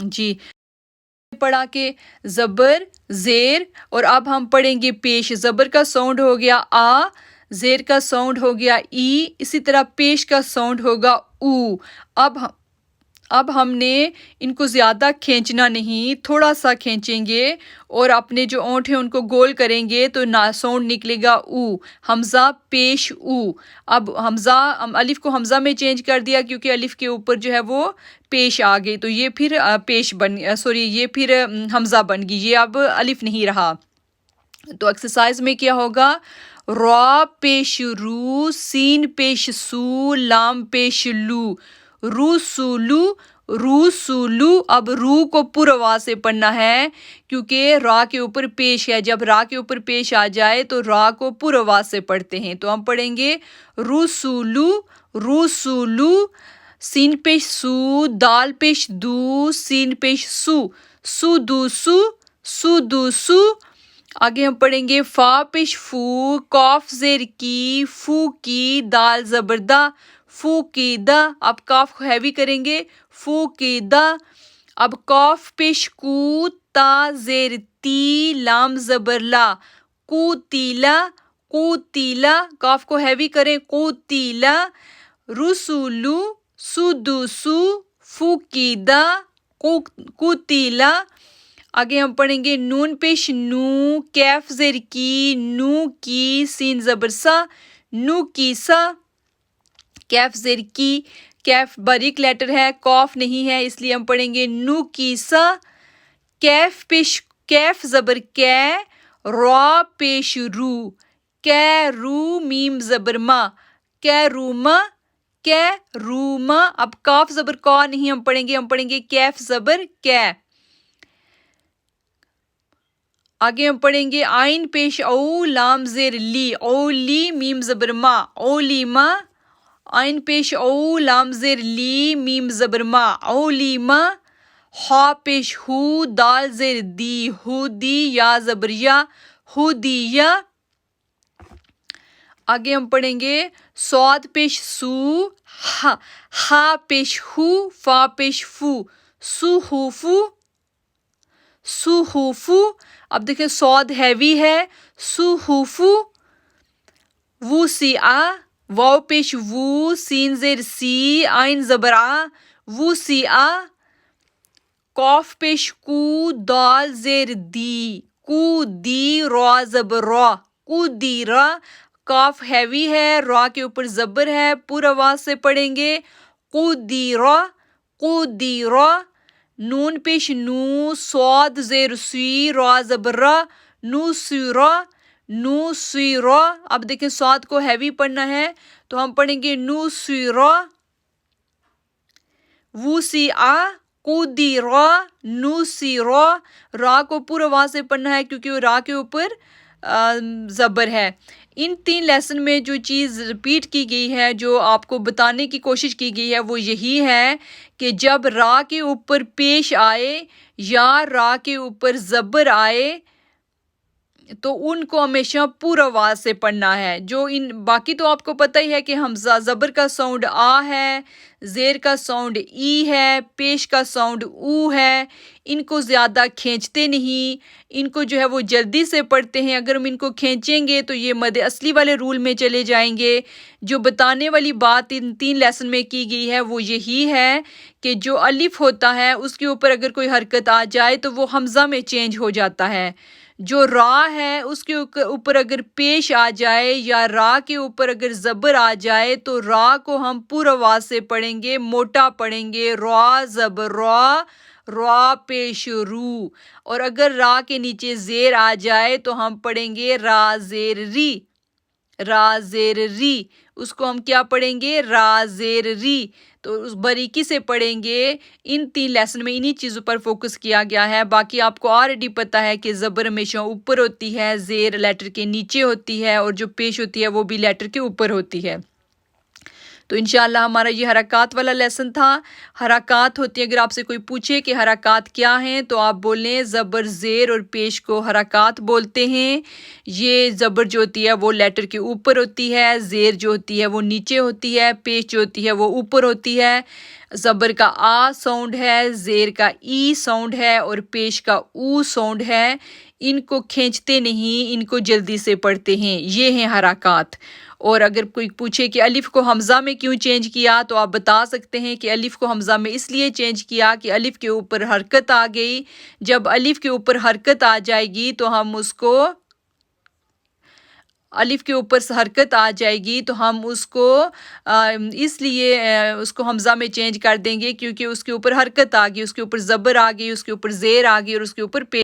جی پڑھا کہ زبر زیر، اور اب ہم پڑھیں گے پیش۔ زبر کا ساؤنڈ ہو گیا آ، زیر کا ساؤنڈ ہو گیا ای، اسی طرح پیش کا ساؤنڈ ہوگا او۔ اب ہم نے ان کو زیادہ کھینچنا نہیں، تھوڑا سا کھینچیں گے اور اپنے جو اونٹ ہیں ان کو گول کریں گے تو ساؤنڈ نکلے گا او، حمزہ پیش او۔ اب الف کو حمزہ میں چینج کر دیا کیونکہ الف کے اوپر جو ہے وہ پیش آ گئی، تو یہ پھر یہ پھر حمزہ بن گئی، یہ اب الف نہیں رہا۔ تو ایکسرسائز میں کیا ہوگا؟ را پیش رو، سین پیش سو، لام پیش لو، رو سو لو، رو سو لو۔ اب رو کو پر آواز سے پڑھنا ہے کیونکہ را کے اوپر پیش ہے، جب را کے اوپر پیش آ جائے تو را کو پر آواز سے پڑھتے ہیں، تو ہم پڑھیں گے رو سو لو، رو سو لو، سین پیش سو، دال پیش دو، سین پیش سو، سو دو سو، سو دو سو۔ آگے ہم پڑھیں گے فا پیش فو، کاف زیر کی، فو کی، دال زبر دا، فو کی دا۔ اب کاف کو ہیوی کریں گے، فو کی دا۔ اب کاف پیش کو، تا زیر تی، لام زبر لا، کو تیلا، کو تیلا۔ کاف کو ہیوی کریں، کو تیلا، رسولو، سودو سو، فو کی دا، کو تیلا۔ آگے ہم پڑھیں گے نون پیش نو، کیف زیر کی، نو کی، سین زبر سا، نو کی سا۔ کیف زیر کی، کیف باریک لیٹر ہے، کاف نہیں ہے، اس لیے ہم پڑھیں گے نو کی سا۔ کیف پیش کیف زبر کی، را پیش رو، کی رو، میم زبر ما، کی روما، کی روما۔ اب کاف زبر کا نہیں ہم پڑھیں گے کیف زبر کی۔ آگے ہم پڑھیں گے آئین پیش او، لام زیر لی، او لی، میم زبر ما، او لی ما۔ آئین پیش او، لام زیر لی، میم زبر ما، او لی ما۔ ہا پیش ہو، دال زیر دی، ہو دی، یا زبر یا، ہو دی یا۔ آگے ہم پڑھیں گے صاد پیش سو، ہا پیش ہو، فا پیش فو، سو ہو فو، سو ہو فو۔ اب دیکھیں صاد ہیوی ہے، سو ہو فو۔ وو سی آ، واو پیش وو، سین زیر سی، آئین زبر آ، وو سی آ۔ قاف پیش کو، دال زیر دی، کو دی، را زبر را، کو دی را۔ کاف ہیوی ہے، را کے اوپر زبر ہے، پور آواز سے پڑھیں گے کو دی را، کو دی را۔ نون پیش نو، صاد زیر سی، را زبر را، نو سی را، نو سی را۔ اب دیکھیں صاد کو ہیوی پڑھنا ہے تو ہم پڑھیں گے نو سی را، وو سی آ، کو دی را، نو سی را۔ را کو پور آواز سے پڑھنا ہے کیونکہ وہ را کے اوپر زبر ہے۔ ان 3 لیسن میں جو چیز ریپیٹ کی گئی ہے، جو آپ کو بتانے کی کوشش کی گئی ہے، وہ یہی ہے کہ جب را کے اوپر پیش آئے یا را کے اوپر زبر آئے تو ان کو ہمیشہ پور آواز سے پڑھنا ہے۔ باقی تو آپ کو پتہ ہی ہے کہ حمزہ زبر کا ساؤنڈ آ ہے، زیر کا ساؤنڈ ای ہے، پیش کا ساؤنڈ او ہے۔ ان کو زیادہ کھینچتے نہیں، ان کو جو ہے وہ جلدی سے پڑھتے ہیں۔ اگر ہم ان کو کھینچیں گے تو یہ مد اصلی والے رول میں چلے جائیں گے۔ جو بتانے والی بات ان 3 لیسن میں کی گئی ہے وہ یہی ہے کہ جو الف ہوتا ہے اس کے اوپر اگر کوئی حرکت آ جائے تو وہ حمزہ میں چینج ہو جاتا ہے۔ جو را ہے اس کے اوپر اگر پیش آ جائے یا را کے اوپر اگر زبر آ جائے تو را کو ہم پور آواز سے پڑھیں گے، موٹا پڑھیں گے، را زبر را، را پیش رو۔ اور اگر را کے نیچے زیر آ جائے تو ہم پڑھیں گے را زیر ری، را زیر ری۔ اس کو ہم کیا پڑھیں گے؟ را زیر ری۔ تو اس باریکی سے پڑھیں گے۔ ان 3 لیسن میں انہی چیزوں پر فوکس کیا گیا ہے۔ باقی آپ کو آلریڈی پتہ ہے کہ زبر ہمیشہ اوپر ہوتی ہے، زیر لیٹر کے نیچے ہوتی ہے، اور جو پیش ہوتی ہے وہ بھی لیٹر کے اوپر ہوتی ہے۔ تو انشاءاللہ ہمارا یہ حرکات والا لیسن تھا۔ حرکات ہوتی ہیں، اگر آپ سے کوئی پوچھے کہ حرکات کیا ہیں تو آپ بولیں زبر زیر اور پیش کو حرکات بولتے ہیں۔ یہ زبر جو ہوتی ہے وہ لیٹر کے اوپر ہوتی ہے، زیر جو ہوتی ہے وہ نیچے ہوتی ہے، پیش جو ہوتی ہے وہ اوپر ہوتی ہے۔ زبر کا آ ساؤنڈ ہے، زیر کا ای ساؤنڈ ہے اور پیش کا او ساؤنڈ ہے۔ ان کو کھینچتے نہیں، ان کو جلدی سے پڑھتے ہیں، یہ ہیں حرکات۔ اور اگر کوئی پوچھے کہ الف کو حمزہ میں کیوں چینج کیا تو آپ بتا سکتے ہیں کہ الف کو حمزہ میں اس لیے چینج کیا کہ الف کے اوپر حرکت آ گئی۔ جب الف کے اوپر حرکت آ جائے گی تو ہم اس کو الف کے اوپر حرکت آ جائے گی تو ہم اس کو اس لیے اس کو حمزہ میں چینج کر دیں گے کیونکہ اس کے اوپر حرکت آ گئی، اس کے اوپر زبر آ گئی، اس کے اوپر زیر آ گئی اور اس کے اوپر